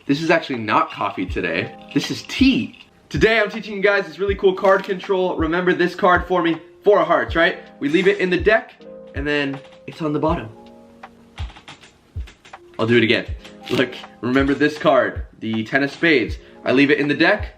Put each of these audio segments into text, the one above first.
This is actually not coffee today. This is tea. Today I'm teaching you guys this really cool card control. Remember this card for me, 4 of hearts, right? We leave it in the deck and then it's on the bottom. I'll do it again. Look, remember this card, the 10 of spades. I leave it in the deck,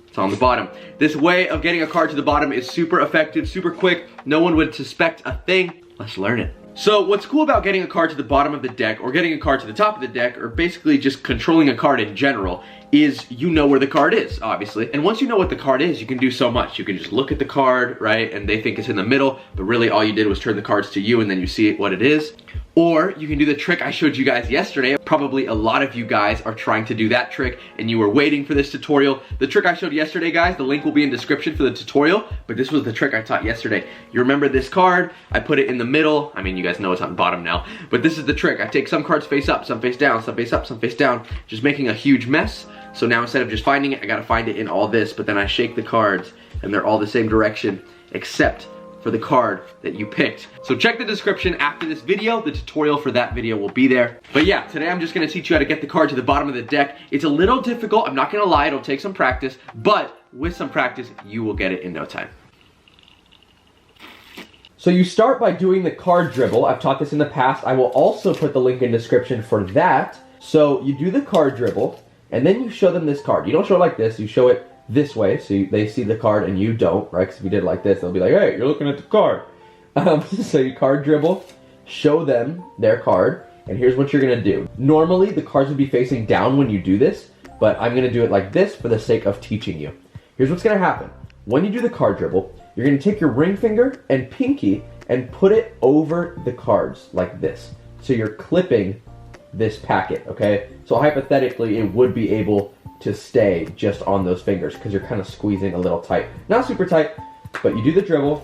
it's on the bottom. This way of getting a card to the bottom is super effective, super quick. No one would suspect a thing. Let's learn it. So what's cool about getting a card to the bottom of the deck or getting a card to the top of the deck or basically just controlling a card in general is you know where the card is, obviously. And once you know what the card is, you can do so much. You can just look at the card, right? And they think it's in the middle, but really all you did was turn the cards to you and then you see what it is. Or you can do the trick I showed you guys yesterday. Probably a lot of you guys are trying to do that trick and you were waiting for this tutorial. The trick I showed yesterday, guys, the link will be in description for the tutorial, but this was the trick I taught yesterday. You remember this card, I put it in the middle. I mean, you guys know it's on the bottom now, but this is the trick. I take some cards face up, some face down, some face up, some face down, just making a huge mess. So now instead of just finding it, I gotta find it in all this, but then I shake the cards and they're all the same direction except for the card that you picked. So check the description after this video. The tutorial for that video will be there. But yeah, today I'm just gonna teach you how to get the card to the bottom of the deck. It's a little difficult, I'm not gonna lie, it'll take some practice, but with some practice, you will get it in no time. So you start by doing the card dribble. I've taught this in the past. I will also put the link in description for that. So you do the card dribble, and then you show them this card. You don't show it like this, you show it this way, so they see the card and you don't, right? Because if you did it like this, they'll be like, hey, you're looking at the card. So you card dribble, show them their card, and here's what you're gonna do. Normally, the cards would be facing down when you do this, but I'm gonna do it like this for the sake of teaching you. Here's what's gonna happen. When you do the card dribble, you're gonna take your ring finger and pinky and put it over the cards like this. So you're clipping this packet, okay? So hypothetically, it would be able to stay just on those fingers because you're kind of squeezing a little tight. Not super tight, but you do the dribble,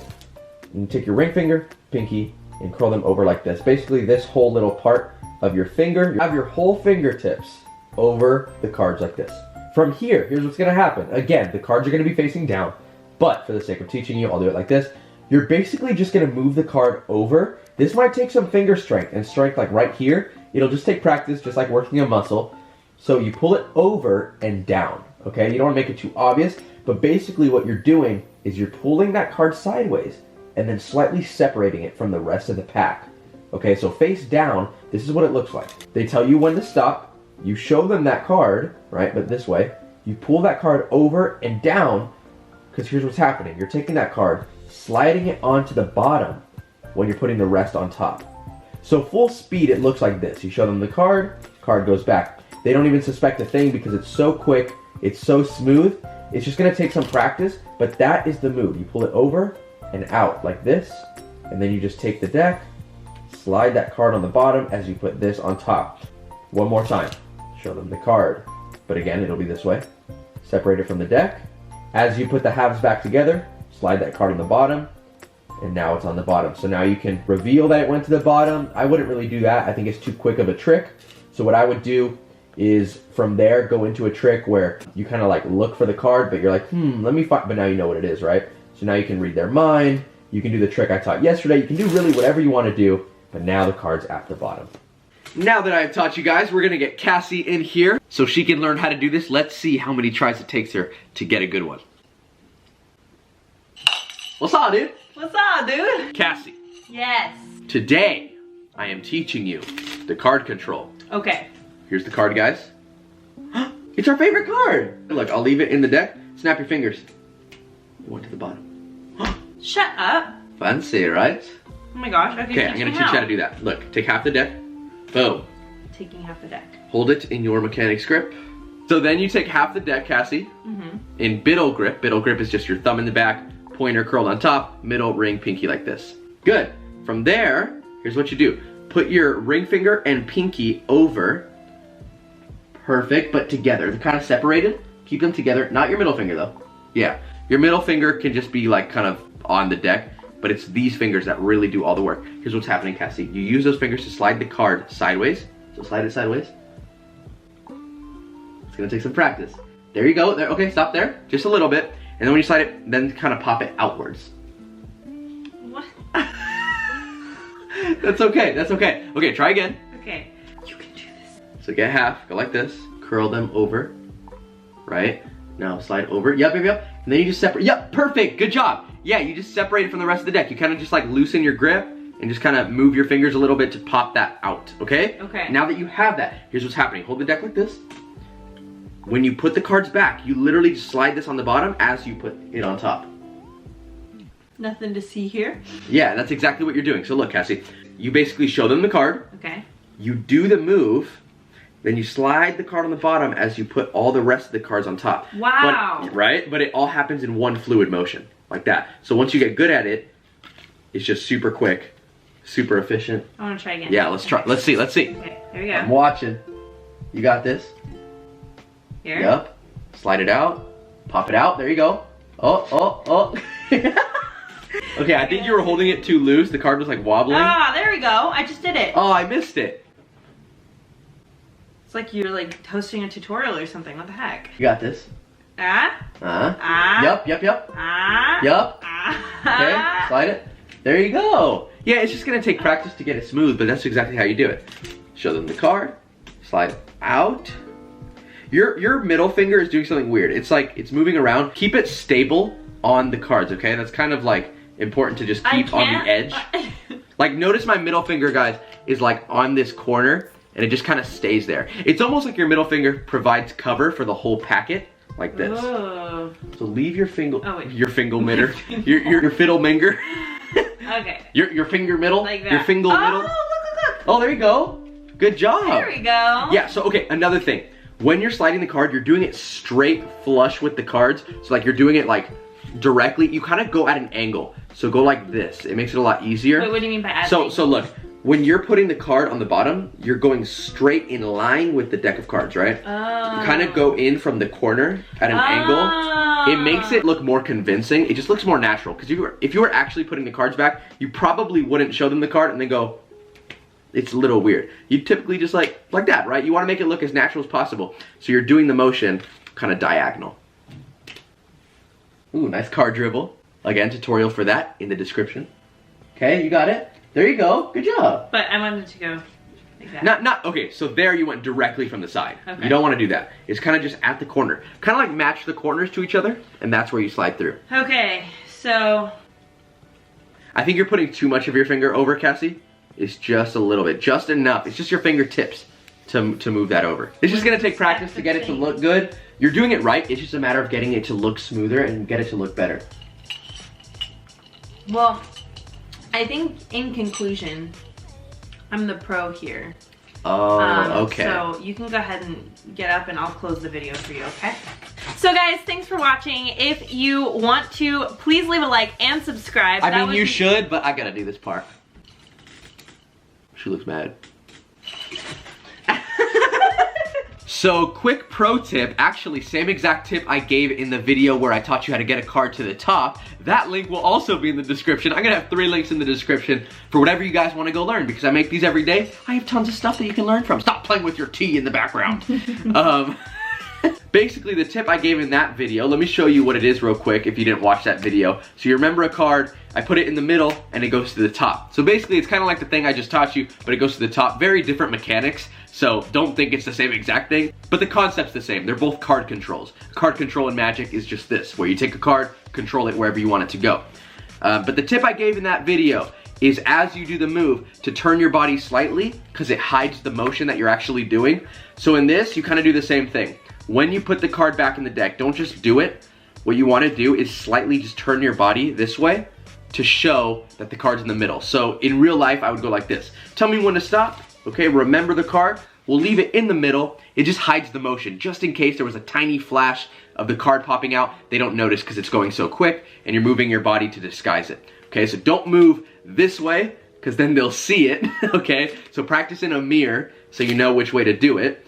and you take your ring finger, pinky, and curl them over like this. Basically, this whole little part of your finger, you have your whole fingertips over the cards like this. From here, here's what's gonna happen. Again, the cards are gonna be facing down, but for the sake of teaching you, I'll do it like this. You're basically just gonna move the card over. This might take some finger strength and strength like right here. It'll just take practice, just like working a muscle. So you pull it over and down, okay? You don't wanna make it too obvious, but basically what you're doing is you're pulling that card sideways and then slightly separating it from the rest of the pack. Okay, so face down, this is what it looks like. They tell you when to stop, you show them that card, right, but this way. You pull that card over and down, because here's what's happening. You're taking that card, sliding it onto the bottom when you're putting the rest on top. So full speed, it looks like this. You show them the card goes back. They don't even suspect a thing because it's so quick, it's so smooth. It's just gonna take some practice, but that is the move. You pull it over and out like this, and then you just take the deck, slide that card on the bottom as you put this on top. One more time, show them the card. But again, it'll be this way. Separate it from the deck. As you put the halves back together, slide that card on the bottom, and now it's on the bottom. So now you can reveal that it went to the bottom. I wouldn't really do that. I think it's too quick of a trick. So what I would do is from there go into a trick where you kind of like look for the card, but you're like, let me find, but now you know what it is, right? So now you can read their mind. You can do the trick I taught yesterday. You can do really whatever you want to do, but now the card's at the bottom. Now that I've taught you guys, we're gonna get Cassie in here so she can learn how to do this. Let's see how many tries it takes her to get a good one. What's up, dude? What's up, dude? Cassie. Yes. Today, I am teaching you the card control. Okay. Here's the card, guys. It's our favorite card. Look, I'll leave it in the deck. Snap your fingers. It went to the bottom. Shut up. Fancy, right? Oh my gosh. Okay, I'm gonna teach you how to do that. Look, take half the deck. Boom. Taking half the deck. Hold it in your mechanic's grip. So then you take half the deck, Cassie, in biddle grip. Biddle grip is just your thumb in the back, pointer curled on top, middle, ring, pinky like this. Good. From there, here's what you do. Put your ring finger and pinky over. Perfect, but together. They're kind of separated. Keep them together. Not your middle finger though. Yeah. Your middle finger can just be like kind of on the deck, but it's these fingers that really do all the work. Here's what's happening, Cassie. You use those fingers to slide the card sideways. So slide it sideways. It's gonna take some practice. There you go. There. Okay, stop there. Just a little bit. And then when you slide it, then kind of pop it outwards. What? That's okay. That's okay. Okay, try again. Okay. You can do this. So get half, go like this, curl them over, right? Now slide over, yep. And then you just separate, yep, perfect, good job. Yeah, you just separate it from the rest of the deck. You kind of just like loosen your grip and just kind of move your fingers a little bit to pop that out, okay? Okay. Now that you have that, here's what's happening. Hold the deck like this. When you put the cards back, you literally just slide this on the bottom as you put it on top. Nothing to see here. Yeah, that's exactly what you're doing. So look, Cassie, you basically show them the card. Okay. You do the move, then you slide the card on the bottom as you put all the rest of the cards on top. Wow. Right? But it all happens in one fluid motion, like that. So once you get good at it, it's just super quick, super efficient. I want to try again. Yeah, let's try. Let's see. Okay, here we go. I'm watching. You got this? Here. Yep. Slide it out. Pop it out. There you go. Oh. Okay, I think you were holding it too loose. The card was like wobbling. Ah, there we go. I just did it. Oh, I missed it. It's like you're like hosting a tutorial or something. What the heck? You got this. Ah. Yep. Ah. Yup. Ah. Okay, slide it. There you go. Yeah, it's just gonna take practice to get it smooth, but that's exactly how you do it. Show them the card. Slide it out. Your middle finger is doing something weird. It's like it's moving around. Keep it stable on the cards, okay? That's kind of like important to just keep on the edge. Like notice my middle finger, guys, is like on this corner and it just kind of stays there. It's almost like your middle finger provides cover for the whole packet, like this. Oh. So leave your finger, Oh, wait. your finger mitter, your fiddle minger. Okay. Your finger middle, Like that. your finger middle. Look. Oh, there you go. Good job. There we go. Yeah, so okay, another thing. When you're sliding the card, you're doing it straight flush with the cards. So like you're doing it like directly, you kind of go at an angle. So go like this. It makes it a lot easier. Wait, what do you mean by at So look, when you're putting the card on the bottom, you're going straight in line with the deck of cards, right? Oh. You kind of go in from the corner at an angle. It makes it look more convincing. It just looks more natural. Because if you were actually putting the cards back, you probably wouldn't show them the card and then go, it's a little weird. You typically just like that, right? You want to make it look as natural as possible. So you're doing the motion kind of diagonal. Ooh, nice card dribble. Again, tutorial for that in the description. Okay, you got it. There you go. Good job. But I wanted to go like that. Okay, so there you went directly from the side. Okay. You don't want to do that. It's kind of just at the corner. Kind of like match the corners to each other, and that's where you slide through. Okay, so. I think you're putting too much of your finger over, Cassie. It's just a little bit, just enough. It's just your fingertips to move that over. It's just gonna take practice to get it to look good. You're doing it right. It's just a matter of getting it to look smoother and get it to look better. Well, I think in conclusion, I'm the pro here. Oh, okay. So you can go ahead and get up and I'll close the video for you, okay? So guys, thanks for watching. If you want to, please leave a like and subscribe. I mean, you should, but I gotta do this part. She looks mad. So, quick pro tip, actually same exact tip I gave in the video where I taught you how to get a card to the top. That link will also be in the description. I'm gonna have 3 links in the description for whatever you guys wanna go learn because I make these every day. I have tons of stuff that you can learn from. Stop playing with your tea in the background. Basically, the tip I gave in that video, let me show you what it is real quick if you didn't watch that video. So you remember a card, I put it in the middle and it goes to the top. So basically it's kind of like the thing I just taught you, but it goes to the top. Very different mechanics, so don't think it's the same exact thing, but the concept's the same. They're both card controls. Card control in Magic is just this, where you take a card, control it wherever you want it to go. But the tip I gave in that video is as you do the move to turn your body slightly because it hides the motion that you're actually doing. So in this, you kind of do the same thing. When you put the card back in the deck, don't just do it. What you want to do is slightly just turn your body this way to show that the card's in the middle. So in real life, I would go like this. Tell me when to stop, okay? Remember the card. We'll leave it in the middle. It just hides the motion. Just in case there was a tiny flash of the card popping out, they don't notice because it's going so quick and you're moving your body to disguise it. Okay, so don't move this way because then they'll see it, okay? So practice in a mirror so you know which way to do it.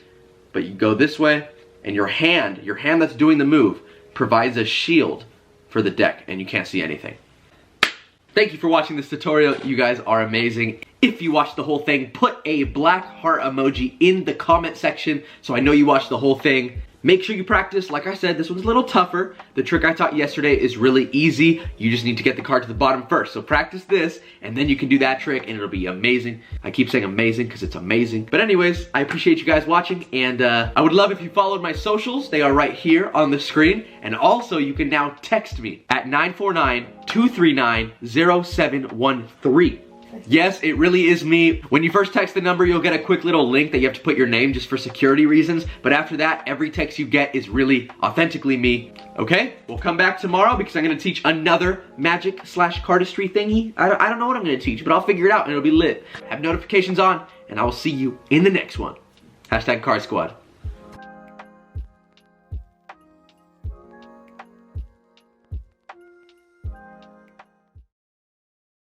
But you go this way. And your hand that's doing the move, provides a shield for the deck and you can't see anything. Thank you for watching this tutorial. You guys are amazing. If you watched the whole thing, put a black heart emoji in the comment section so I know you watched the whole thing. make sure you practice. Like I said, this one's a little tougher. The trick I taught yesterday is really easy. You just need to get the card to the bottom first. So practice this, and then you can do that trick, and it'll be amazing. I keep saying amazing because it's amazing. But anyways, I appreciate you guys watching, and I would love if you followed my socials. They are right here on the screen. And also, you can now text me at 949-239-0713. Yes, it really is me. When you first text the number, you'll get a quick little link that you have to put your name just for security reasons. But after that, every text you get is really authentically me. Okay? We'll come back tomorrow because I'm going to teach another magic/cardistry thingy. I don't know what I'm going to teach, but I'll figure it out and it'll be lit. Have notifications on, and I will see you in the next one. #CardSquad.